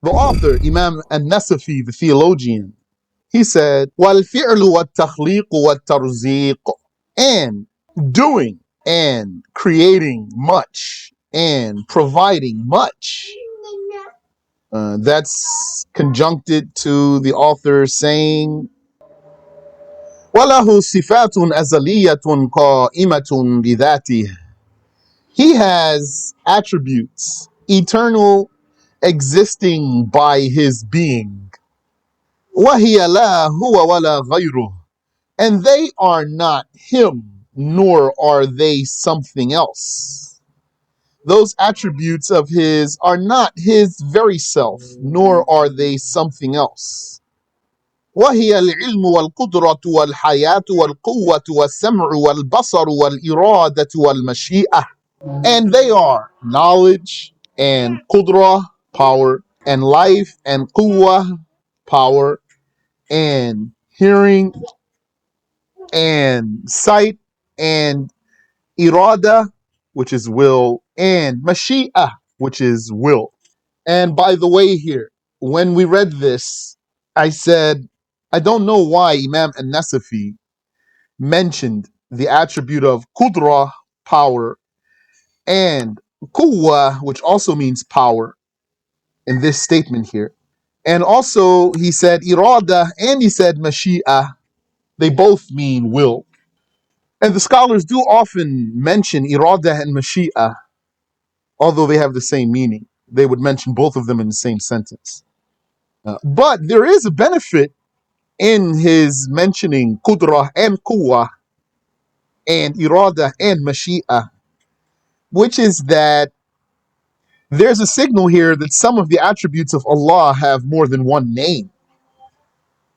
The author, Imam An-Nasafiyyah, the theologian, he said, وَالْفِعْلُ وَالتَّخْلِيقُ وَالتَّرْزِيقُ, and doing and creating much and providing much. That's conjuncted to the author saying, وَلَهُ صِفَاتٌ أَزَلِيَّةٌ قَائِمَةٌ بِذَاتِهِ. He has attributes, eternal, existing by his being. وَهِيَ لَا هُوَ وَلَا غَيْرُهُ, and they are not him, nor are they something else. Those attributes of his are not his very self, nor are they something else. وهي العلم والقدرة والحياة والقوة والسمع والبصر والإرادة والمشيئة. And they are knowledge and qudra, power, and life, and quwwah, power, and hearing, and sight, and irada, which is will, and mashi'ah, which is will. And by the way, here, when we read this, I said, I don't know why Imam An-Nasafi mentioned the attribute of qudra, power, and quwwa, which also means power, in this statement here. And also, he said irada and he said mashi'ah. They both mean will. And the scholars do often mention irada and mashi'ah, although they have the same meaning. They would mention both of them in the same sentence. But there is a benefit in his mentioning qudra and quwwa and irada and mashi'ah, which is that there's a signal here that some of the attributes of Allah have more than one name.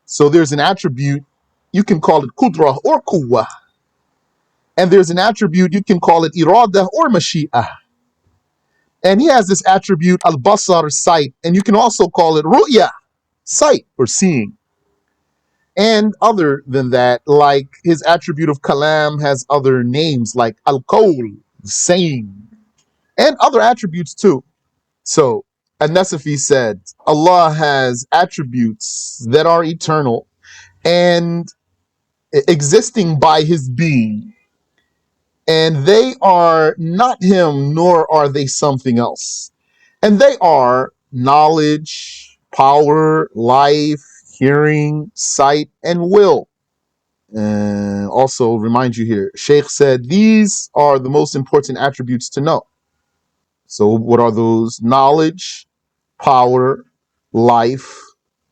So there's an attribute, you can call it qudra or quwwa, and there's an attribute, you can call it irada or mashi'ah. And he has this attribute, al-basar, sight, and you can also call it ru'ya, sight or seeing. And other than that, like his attribute of kalam has other names like al-qawl, saying, and other attributes too. So An-Nasafi said, Allah has attributes that are eternal and existing by his being, and they are not him, nor are they something else. And they are knowledge, power, life, hearing, sight, and will. Also, remind you here, Shaykh said these are the most important attributes to know. So, what are those? Knowledge, power, life,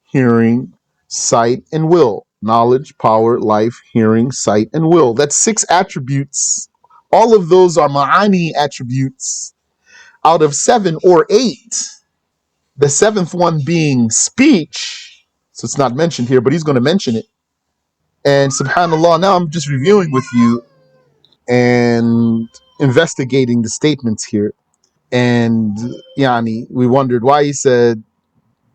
hearing, sight, and will. Knowledge, power, life, hearing, sight, and will. That's 6 attributes. All of those are ma'ani attributes out of 7 or 8. The 7th one being speech. So it's not mentioned here, but he's going to mention it. And subhanAllah, now I'm just reviewing with you and investigating the statements here. And yani, we wondered why he said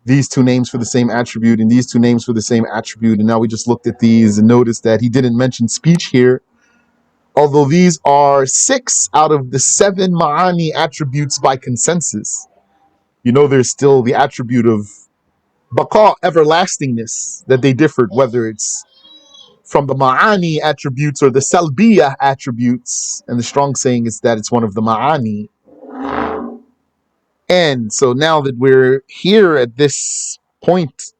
these 2 names for the same attribute and these 2 names for the same attribute. And now we just looked at these and noticed that he didn't mention speech here, although these are 6 out of the 7 ma'ani attributes by consensus. You know, there's still the attribute of baqa, everlastingness, that they differed, whether it's from the ma'ani attributes or the salbiyah attributes. And the strong saying is that it's one of the ma'ani. And so now that we're here at this point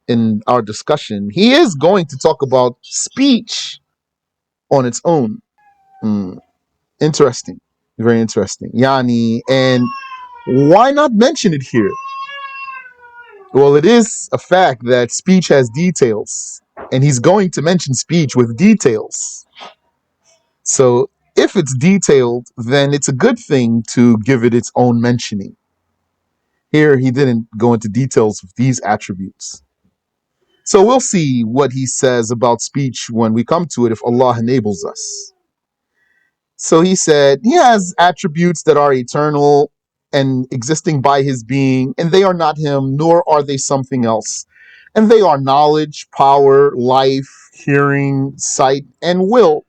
in our discussion, he is going to talk about speech on its own. Interesting. Very interesting. Yani, and why not mention it here? Well, it is a fact that speech has details, and he's going to mention speech with details. So if it's detailed, then it's a good thing to give it its own mentioning. Here, he didn't go into details of these attributes. So we'll see what he says about speech when we come to it, if Allah enables us. So he said, he has attributes that are eternal and existing by his being, and they are not him, nor are they something else. And they are knowledge, power, life, hearing, sight, and will.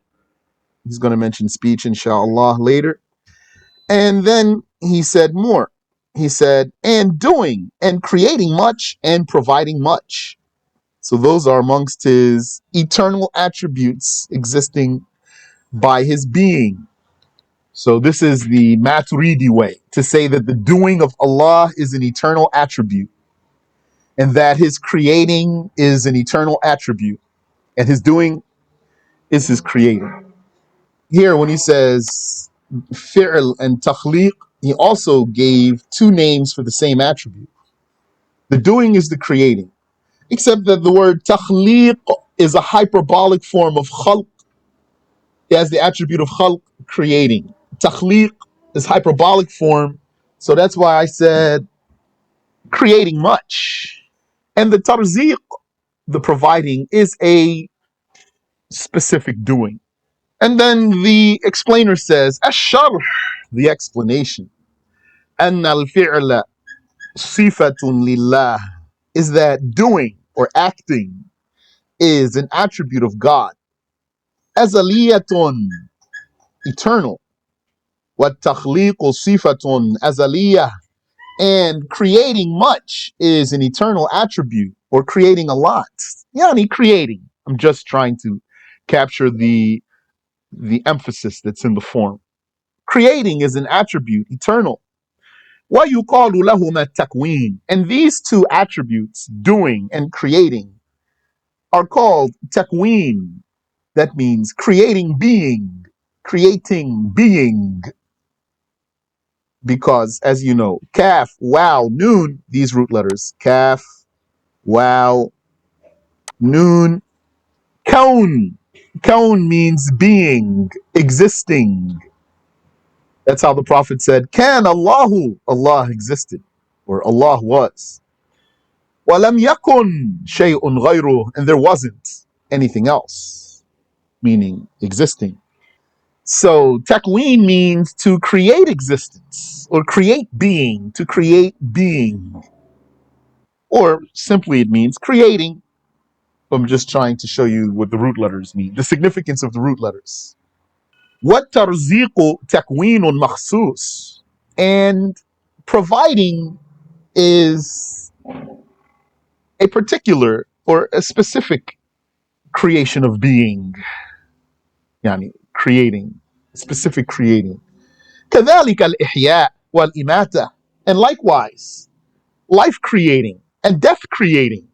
He's going to mention speech, inshallah, later. And then he said more. he said, and doing and creating much and providing much. So those are amongst his eternal attributes existing by his being. So this is the Maturidi way to say that the doing of Allah is an eternal attribute and that his creating is an eternal attribute and his doing is his creating. Here when he says fi'l and takhliq, he also gave two names for the same attribute. The doing is the creating, except that the word takhliq is a hyperbolic form of khalq. It has the attribute of khalq, creating. Takhliq is hyperbolic form, so that's why I said creating much. And the tarziq, the providing, is a specific doing. And then the explainer says, SharH, the explanation, أن الفعل صفة لله, is that doing or acting is an attribute of God. أزلية, eternal. والتخليق صفة أزلية, and creating much is an eternal attribute, or creating a lot. Yani creating. I'm just trying to capture the emphasis that's in the form. Creating is an attribute, eternal. وَيُقَالُ لَهُمَا التَّكْوِينُ, and these two attributes, doing and creating, are called takween. That means creating being, because as you know, kaf, wow, noon, these root letters, kaf, wow, noon, kaun. Kaun means being, existing. That's how the Prophet said, Kan Allahu, Allah existed, or Allah was. وَلَمْ يَكُنْ شَيْءٌ غَيْرُهُ, and there wasn't anything else, meaning existing. So takween means to create existence, or create being, to create being. Or simply it means creating. I'm just trying to show you what the root letters mean, the significance of the root letters. وَالتَّرْزِيقُ تَكْوِينٌ مَخْصُوص, and providing is a particular or a specific creation of being. Yani creating, specific creating. كذلك الإحياء والإماتة, and likewise life creating and death creating,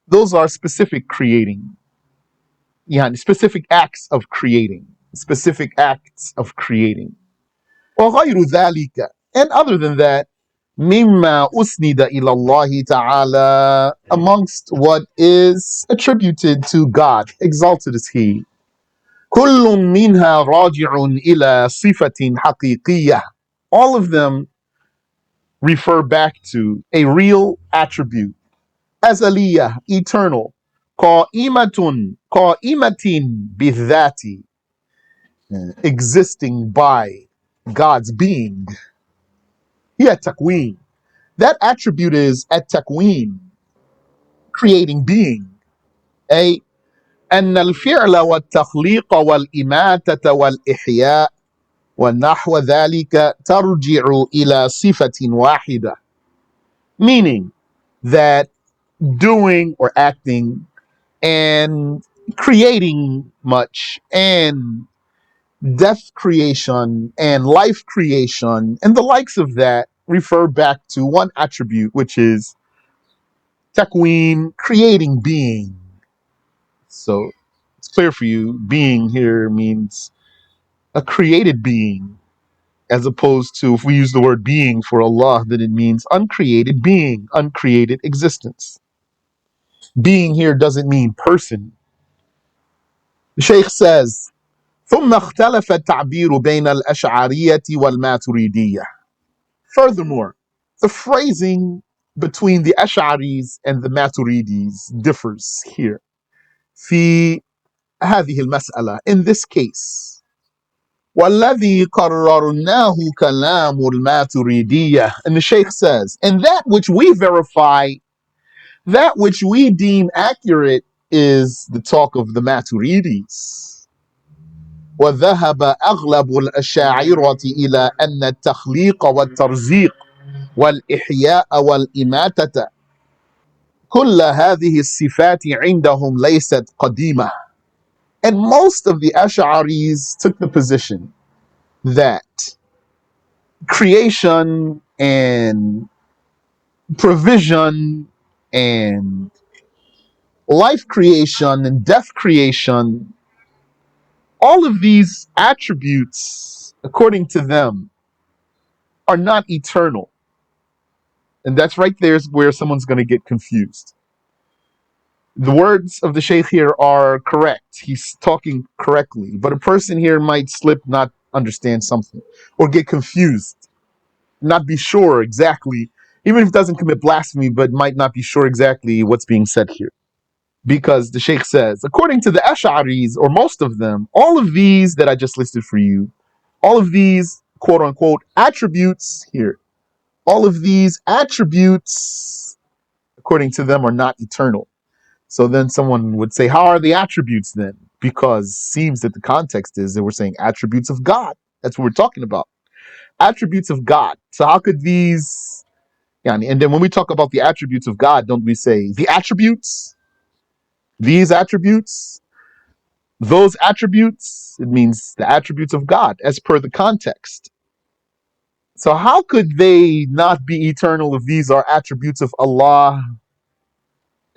those are specific creating. Yani specific acts of creating, specific acts of creating. وغير ذلك, and other than that, مما أسند إلى الله تعالى, amongst what is attributed to God, exalted is He. كل منها راجع إلى صفة حقيقية, all of them refer back to a real attribute. أزلية, eternal. قائمة بالذات, existing by God's being. هي تكوين. That attribute is at-takween, creating being. أي أن الفعل والتخليق والإماتة والإحياء ونحو ذلك ترجع إلى صفة واحدة. Meaning that doing or acting and creating much and death creation and life creation and the likes of that refer back to one attribute, which is takween, creating being. So it's clear for you, being here means a created being, as opposed to if we use the word being for Allah, then it means uncreated being, uncreated existence. Being here doesn't mean person. The Shaykh says, ثم اختلف التعبير بين الأشعرية والماتريدية. Furthermore, the phrasing between the Ash'aris and the Maturidis differs here. في هذه المسألة, in this case. والذي قررناه كلام الماتريدية, and the Shaykh says, and that which we verify, that which we deem accurate, is the talk of the Maturidis. وذهب أغلب الأشاعرة إلى أن التخليق والترزيق والإحياء والإماتة كل هذه الصفات عندهم ليست قديمة. And most of the Ash'aris took the position that creation and provision and life creation and death creation, all of these attributes, according to them, are not eternal. And that's right there where someone's going to get confused. The words of the Shaykh here are correct. He's talking correctly. But a person here might slip, not understand something, or get confused, not be sure exactly, even if it doesn't commit blasphemy, but might not be sure exactly what's being said here. Because the Shaykh says, according to the Ash'aris, or most of them, all of these that I just listed for you, all of these quote unquote attributes here, all of these attributes, according to them, are not eternal. So then someone would say, how are the attributes then? Because it seems that the context is that we're saying attributes of God. That's what we're talking about. Attributes of God. So how could these, and then when we talk about the attributes of God, don't we say the attributes, these attributes, those attributes? It means the attributes of God as per the context. So how could they not be eternal if these are attributes of Allah?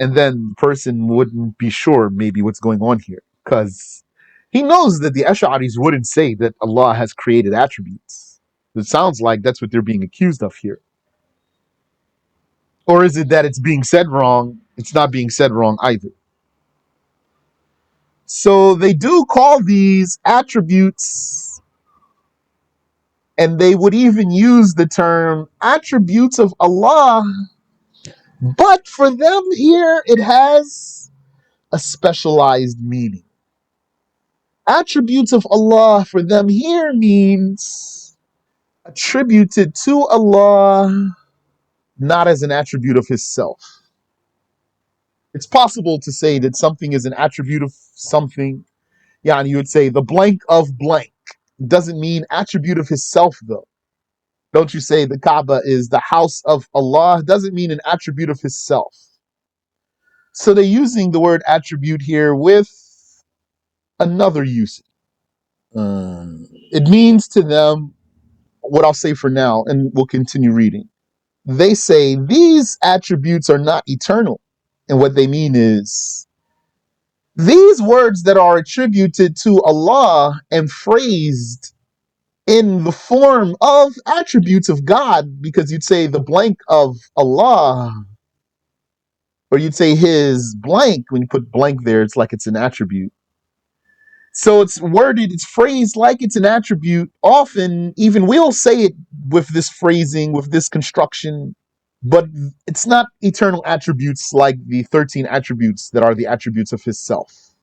And then the person wouldn't be sure maybe what's going on here, because he knows that the Ash'aris wouldn't say that Allah has created attributes. It sounds like that's what they're being accused of here. Or is it that it's being said wrong? It's not being said wrong either. So they do call these attributes, and they would even use the term attributes of Allah, but for them here it has a specialized meaning. Attributes of Allah for them here means attributed to Allah, not as an attribute of His self. It's possible to say that something is an attribute of something. Yeah, and you would say the blank of blank. Doesn't mean attribute of His self, though. Don't you say the Kaaba is the house of Allah? Doesn't mean an attribute of His self. So they're using the word attribute here with another usage. It means to them what I'll say for now, and we'll continue reading. They say these attributes are not eternal. And what they mean is these words that are attributed to Allah and phrased in the form of attributes of God, because you'd say the blank of Allah, or you'd say His blank. When you put blank there, it's like it's an attribute. So it's worded, it's phrased like it's an attribute. Often, even we'll say it with this phrasing, with this construction, but it's not eternal attributes like the 13 attributes that are the attributes of His self.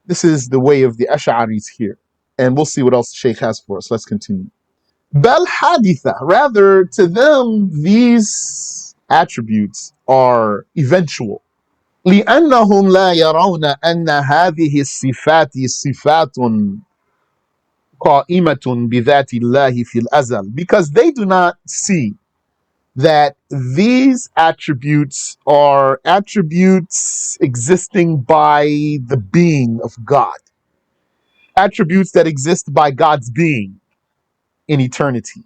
This is the way of the Ash'aris here. And we'll see what else the Shaykh has for us. Let's continue. Bal haditha, rather to them, these attributes are eventual. لأنهم لا يرون أن هذه الصفات صفات قائمة بذات الله في الأزل, because they do not see that these attributes are attributes existing by the being of God, attributes that exist by God's being in eternity.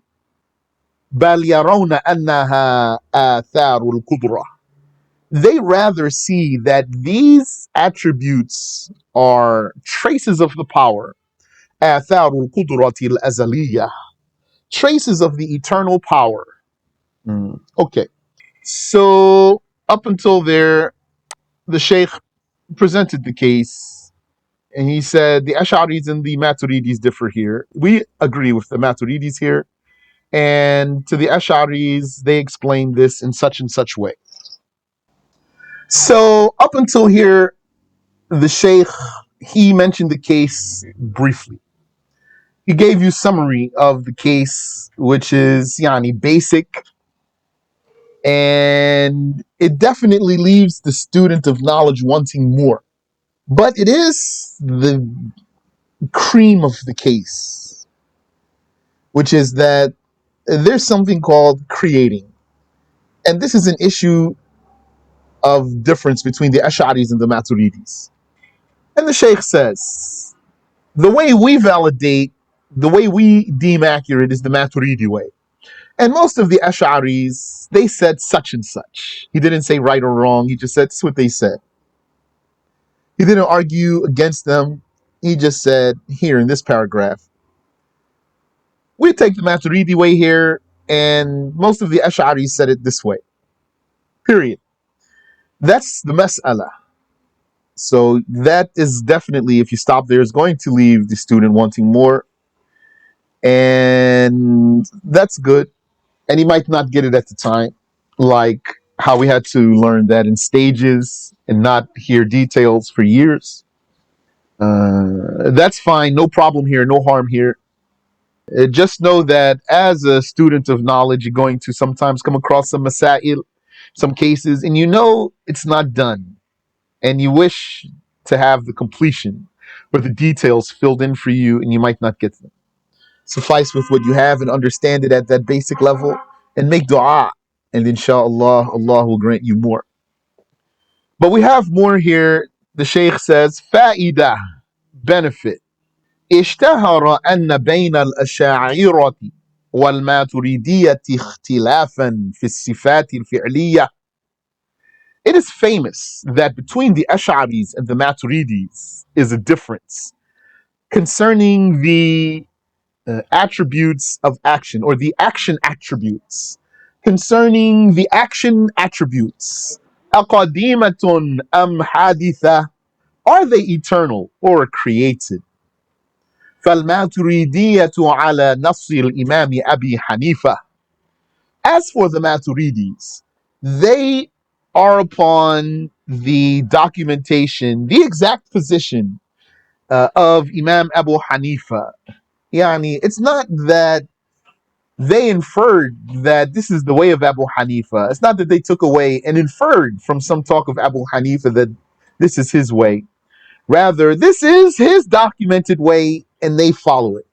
بل يرون أنها آثار القدرة. They rather see that these attributes are traces of the power, آثار القدرة الأزلية, traces of the eternal power. Okay, so up until there, the Shaykh presented the case, and he said the Ash'aris and the Maturidis differ here. We agree with the Maturidis here, and to the Ash'aris, they explain this in such and such way. So up until here, the Shaykh, he mentioned the case briefly. He gave you summary of the case, which is basic, and it definitely leaves the student of knowledge wanting more. But it is the cream of the case, which is that there's something called creating. And this is an issue of difference between the Ash'aris and the Maturidis. And the Shaykh says, the way we validate, the way we deem accurate is the Maturidi way. And most of the Ash'aris, they said such and such. He didn't say right or wrong, he just said, this is what they said. He didn't argue against them, he just said, here in this paragraph, we take the Maturidi way here, and most of the Ash'aris said it this way. Period. That's the mas'ala. So that is definitely, if you stop there, is going to leave the student wanting more. And that's good. And he might not get it at the time, like how we had to learn that in stages and not hear details for years. That's fine. No problem here. No harm here. Just know that as a student of knowledge, you're going to sometimes come across some masail, some cases, and you know it's not done. And you wish to have the completion or the details filled in for you, and you might not get them. Suffice with what you have and understand it at that basic level and make dua, and inshallah, Allah will grant you more. But we have more here. The Shaykh says, Fa'ida, benefit. اشتهر أن بين الأشاعرة والماتريدية اختلافا في الصفات الفعلية. It is famous that between the Ash'aris and the Maturidis is a difference concerning the attributes of action, or the action attributes. Concerning the action attributes. أقديمة أم حادثة? Are they eternal or created? فالماتريدية على نص الإمام أبي حنيفة. As for the Maturidis, they are upon the documentation, the exact position of Imam Abu Hanifa. Yani, it's not that they inferred that this is the way of Abu Hanifa. It's not that they took away and inferred from some talk of Abu Hanifa that this is his way. Rather, this is his documented way and they follow it.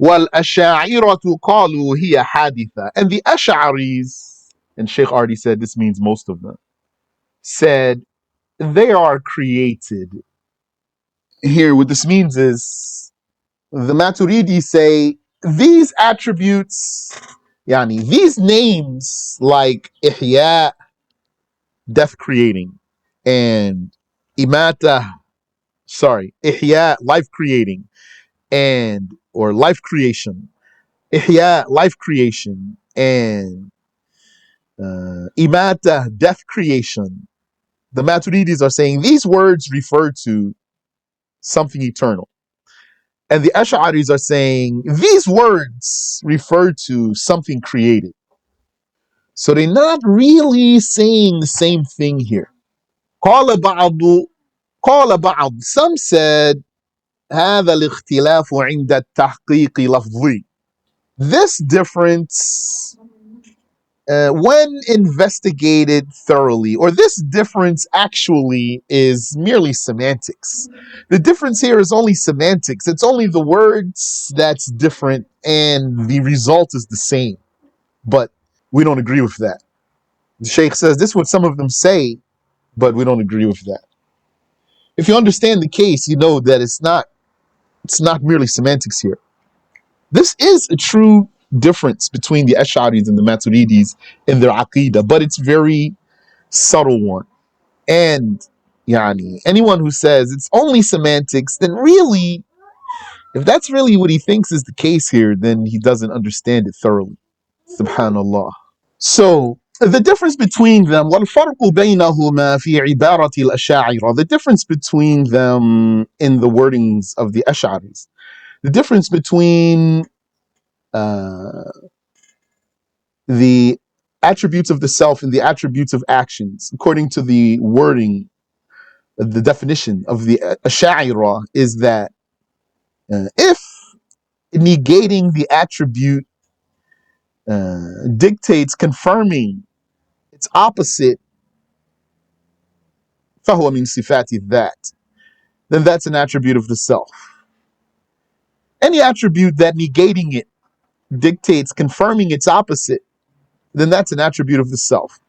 وَالْأَشَاعِرَةُ قَالُوا هِيَ حَادِثَةٌ. And the Ash'aris, and Shaykh already said this means most of them, said they are created. Here, what this means is the Maturidis say these attributes, yani these names like Ihya, death creating, and Ihya, life creating, and or life creation, Ihya, life creation, and Imata, death creation. The Maturidis are saying these words refer to something eternal. And the Ash'aris are saying these words refer to something created. So they're not really saying the same thing here. قال بعض. Some said هذا الاختلاف عند التحقيق لفظي. This difference, when investigated thoroughly, or this difference actually is merely semantics. The difference here is only semantics. It's only the words that's different and the result is the same. But we don't agree with that. The Shaykh says this is what some of them say, but we don't agree with that. If you understand the case, you know that it's not merely semantics here. This is a true difference between the Ash'aris and the Maturidis in their Aqidah, but it's very subtle one. And yani, anyone who says it's only semantics, then really, if that's really what he thinks is the case here, then he doesn't understand it thoroughly. Subhanallah. So the difference between them, وَالْفَرْقُ بَيْنَهُمَا فِي عِبَارَةِ الْأَشَاعِرَةِ, the difference between them in the wordings of the Ash'aris, the difference between the attributes of the self and the attributes of actions, according to the wording, the definition of the Ash'ari, is that if negating the attribute dictates confirming its opposite, فَهُوَ مِنْ صِفَاتِ الذَّاتِ, then that's an attribute of the self. Any attribute that negating it dictates confirming its opposite, then that's an attribute of the self.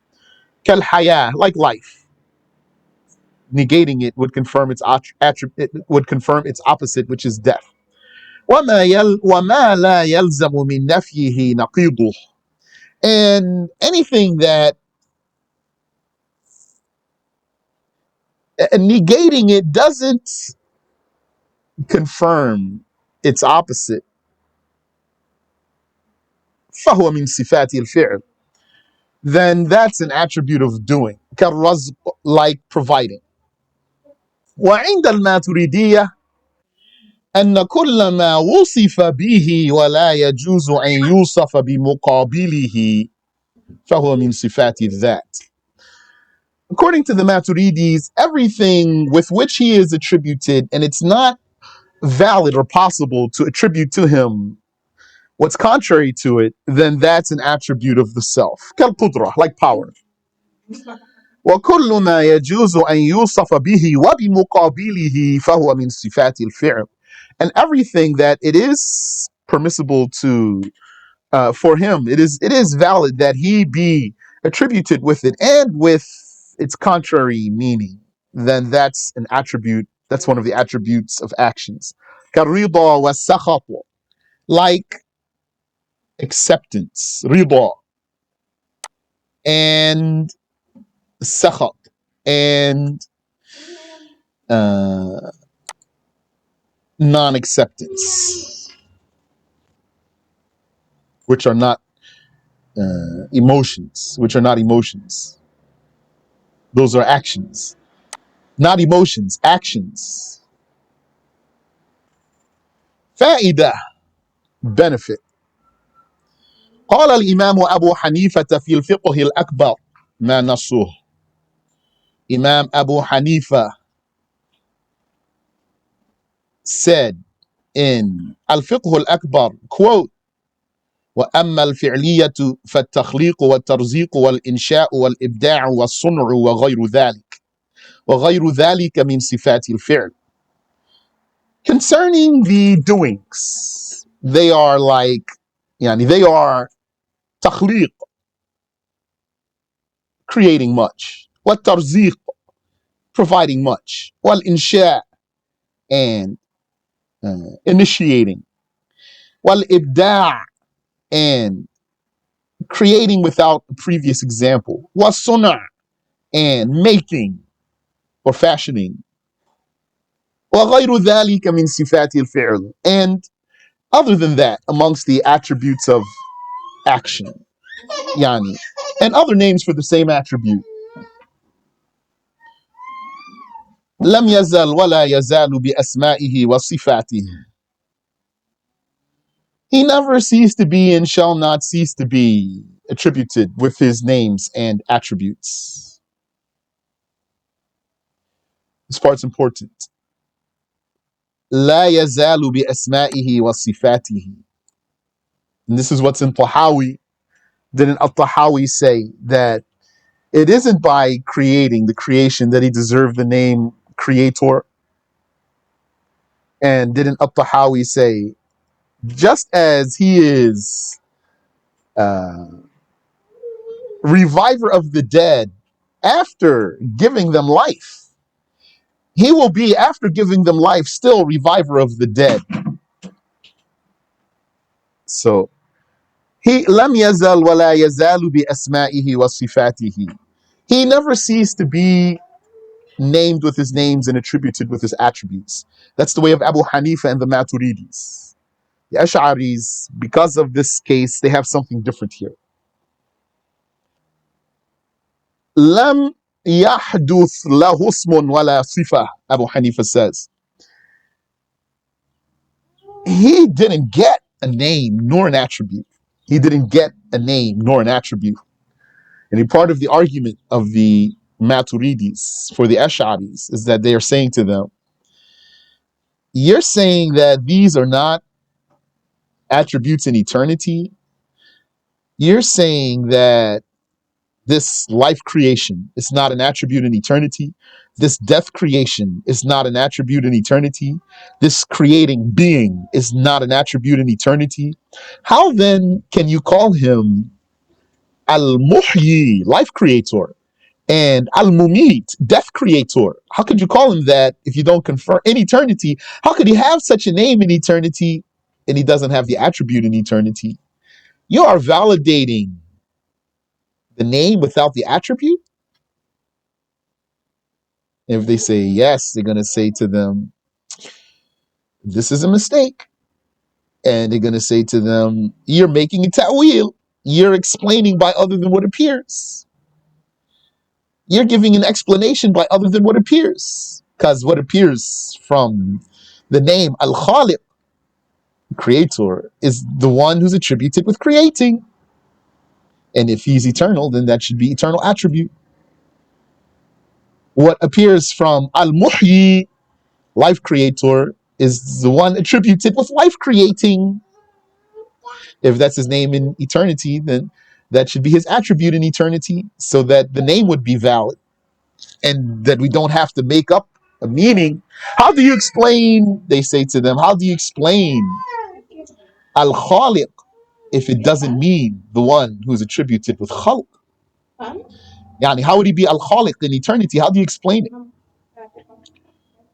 Kal haya, like life. Negating it would confirm its attribute, would confirm its opposite, which is death. وما لا يلزم من نفيه نقيضه. And anything that negating it doesn't confirm its opposite. فهو من صفات الفعل. Then that's an attribute of doing. كالرزق, like providing. وعند الماتريدية أن كل ما وصف به ولا يجوز أن يوصف بمقابله فهو من صفات الذات. According to the Maturidis, everything with which he is attributed, and it's not valid or possible to attribute to him what's contrary to it, then that's an attribute of the self. كالقدرة, like power. وكل ما يجوز أن يوصف به وبمقابله فهو من صفات الفعل. And everything that it is permissible to for him, it is valid that he be attributed with it and with its contrary meaning, then that's an attribute, that's one of the attributes of actions. كالرضا والسخط, like acceptance, رضا, and sakhat, and non-acceptance, which are not emotions, Those are actions, not emotions, actions. فائدة, benefit. قال الإمام أبو حنيفة في الفقه الأكبر ما نصه. Imam Abu Hanifa said in Al-Fiqh al-Akbar, quote, وأما الفعلية فالتخليق والترزيق والإنشاء والإبداع والصنع وغير ذلك من صفات الفعل. Concerning the doings, they are like, they are تخليق, creating much, والترزيق, providing much, والإنشاء, and initiating, والإبداع, and creating without a previous example, والصنع, and making or fashioning, وغير ذلك من صفات الفعل, and other than that amongst the attributes of action, and other names for the same attribute. لم يزل ولا يزال بأسمائه وصفاته. He never ceased to be and shall not cease to be attributed with his names and attributes. This part's important. لا يزال بأسمائه وصفاته. And this is what's in Tahawi. Didn't Al-Tahawi say that it isn't by creating the creation that he deserved the name creator? And didn't Al-Tahawi say, just as he is reviver of the dead after giving them life, he will be, after giving them life, still reviver of the dead. So, he لم يزل ولا يزال بأسمائه وصفاته. He never ceased to be named with his names and attributed with his attributes. That's the way of Abu Hanifa and the Maturidis. The Ash'aris, because of this case, they have something different here. لم يحدث له اسم ولا صفة, Abu Hanifa says. He didn't get a name nor an attribute. He didn't get a name nor an attribute. And a part of the argument of the Maturidis for the Ash'aris is that they are saying to them, you're saying that these are not attributes in eternity. You're saying that This life creation is not an attribute in eternity. This death creation is not an attribute in eternity. This creating being is not an attribute in eternity. How then can you call him Al-Muhyi, life creator, and Al-Mumit, death creator? How could you call him that if you don't confirm in eternity? How could he have such a name in eternity and he doesn't have the attribute in eternity? You are validating the name without the attribute? If they say yes, they're going to say to them, this is a mistake. And they're going to say to them, you're making a ta'wil. You're explaining by other than what appears. You're giving an explanation by other than what appears. Because what appears from the name Al-Khaliq, creator, is the one who's attributed with creating. And if he's eternal, then that should be eternal attribute. What appears from Al-Muhyi, life creator, is the one attributed with life creating. If that's his name in eternity, then that should be his attribute in eternity, so that the name would be valid and that we don't have to make up a meaning. How do you explain, they say to them, how do you explain Al-Khaliq if it doesn't mean the one who's attributed with Khalq? Yani, how would he be Al-Khaliq in eternity? How do you explain it?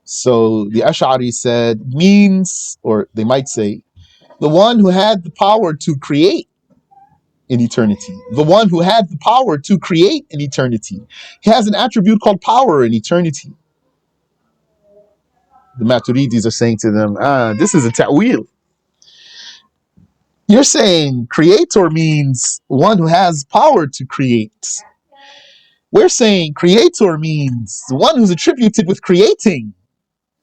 So the Ash'ari said, means, or they might say, the one who had the power to create in eternity. The one who had the power to create in eternity. He has an attribute called power in eternity. The Maturidis are saying to them, this is a ta'wil. You're saying creator means one who has power to create. We're saying creator means the one who's attributed with creating.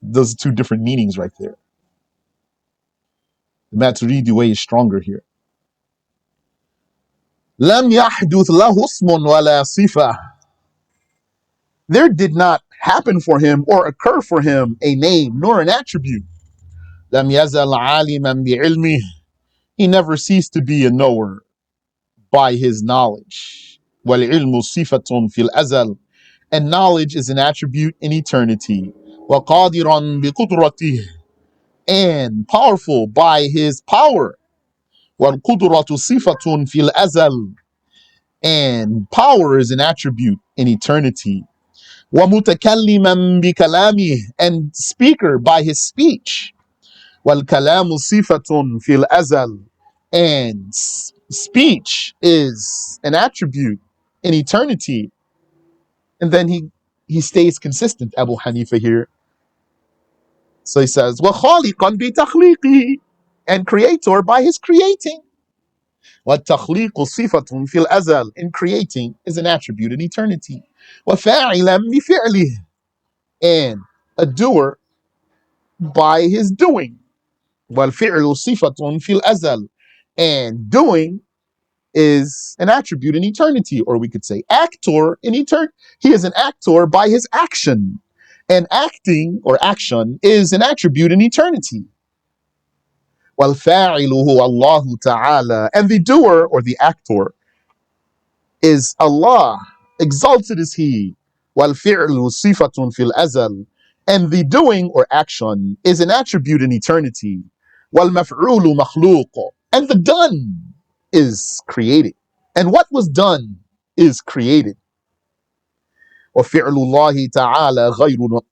Those are two different meanings right there. The Maturidi way is stronger here. لم يحدث له اسم ولا صفة. There did not happen for him or occur for him a name nor an attribute. لم يزل عالما بعلمه. He never ceased to be a knower by his knowledge. والعلم صفة في الأزل. And knowledge is an attribute in eternity. وقادرا بقدرته. And powerful by his power. والقدرة صفة في الأزل. And power is an attribute in eternity. وَمُتَكَلِّمًا بِكَلَامِهِ, and speaker by his speech. وَالْكَلَامُ صِفَةٌ فِي الْأَزَلِ, and speech is an attribute in eternity. And then he stays consistent, Abu Hanifa here. So he says, وَخَالِقًا بِتَخْلِيقِهِ, and creator by his creating. وَالتَّخْلِيقُ صِفَةٌ فِي الْأَزَلِ, and creating is an attribute in eternity. وَفَاعِلًا بِفِعْلِهِ, and a doer by his doing. وَالْفِعْلُ صِفَةٌ فِي الْأَزَلِ, and doing is an attribute in eternity. Or we could say actor in eternity. He is an actor by his action. And acting or action is an attribute in eternity. وَالْفَاعِلُ هُوَ اللَّهُ تَعَالَى, and the doer or the actor is Allah, exalted is He. وَالْفِعْلُ صِفَةٌ فِي الْأَزَلِ, and the doing or action is an attribute in eternity. وَالْمَفْعُولُ مَخْلُوقٌ, and the done is created. And what was done is created. وَفِعْلُ اللَّهِ تَعَالَى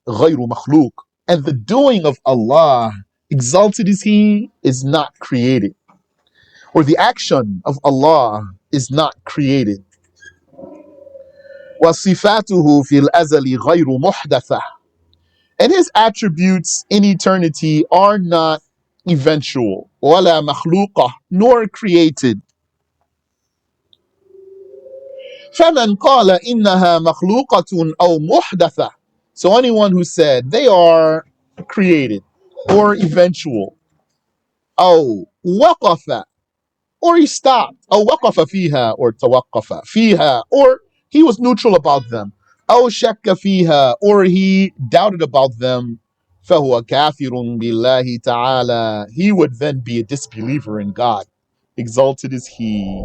غَيْرُ مَخْلُوقٌ, and the doing of Allah, exalted is He, is not created. Or the action of Allah is not created. وَصِفَاتُهُ فِي الْأَزَلِ غَيْرُ مُحْدَثَةٍ, and His attributes in eternity are not eventual. وَلَا مَخْلُوقَةٍ, nor created. فَمَنْ قَالَ إِنَّهَا مَخْلُوقَةٌ أَوْ مُحْدَثَةٌ, so anyone who said they are created or eventual, أو وقف, or he stopped, أو وقف فيها, or توقف فيها, or he was neutral about them, أو شك فيها, or he doubted about them, فهو كافر بالله تعالى, he would then be a disbeliever in God, exalted is He.